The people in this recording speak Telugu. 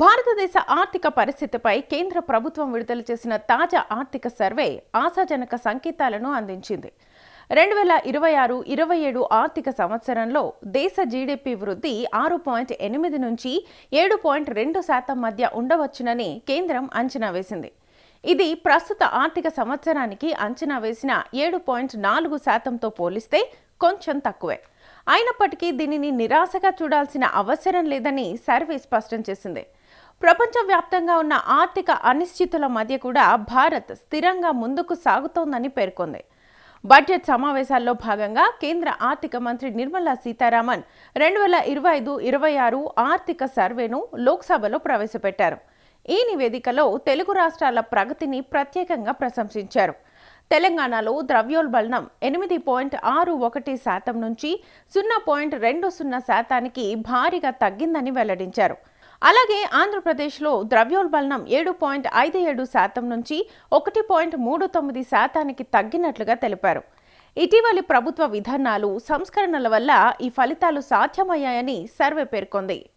భారతదేశ ఆర్థిక పరిస్థితిపై కేంద్ర ప్రభుత్వం విడుదల చేసిన తాజా ఆర్థిక సర్వే ఆశాజనక సంకేతాలను అందించింది. 2026-27 ఆర్థిక సంవత్సరంలో దేశ జీడీపీ వృద్ధి 6.8 నుంచి 7.2% మధ్య ఉండవచ్చునని కేంద్రం అంచనా వేసింది. ఇది ప్రస్తుత ఆర్థిక సంవత్సరానికి అంచనా వేసిన 7.4%తో పోలిస్తే కొంచెం తక్కువే. అయినప్పటికీ దీనిని నిరాశగా చూడాల్సిన అవసరం లేదని సర్వే స్పష్టం చేసింది. ప్రపంచవ్యాప్తంగా ఉన్న ఆర్థిక అనిశ్చితుల మధ్య కూడా భారత్ స్థిరంగా ముందుకు సాగుతోందని పేర్కొంది. బడ్జెట్ సమావేశాల్లో భాగంగా కేంద్ర ఆర్థిక మంత్రి నిర్మలా సీతారామన్ 2025-26 ఆర్థిక సర్వేను లోక్సభలో ప్రవేశపెట్టారు. ఈ నివేదికలో తెలుగు రాష్ట్రాల ప్రగతిని ప్రత్యేకంగా ప్రశంసించారు. తెలంగాణలో ద్రవ్యోల్బణం 8.61% నుంచి 0.20%కి భారీగా తగ్గిందని వెల్లడించారు. అలాగే ఆంధ్రప్రదేశ్లో ద్రవ్యోల్బణం 7.57% నుంచి 1.39%కి తగ్గినట్లుగా తెలిపారు. ఇటీవలి ప్రభుత్వ విధానాలు, సంస్కరణల వల్ల ఈ ఫలితాలు సాధ్యమయ్యాయని సర్వే పేర్కొంది.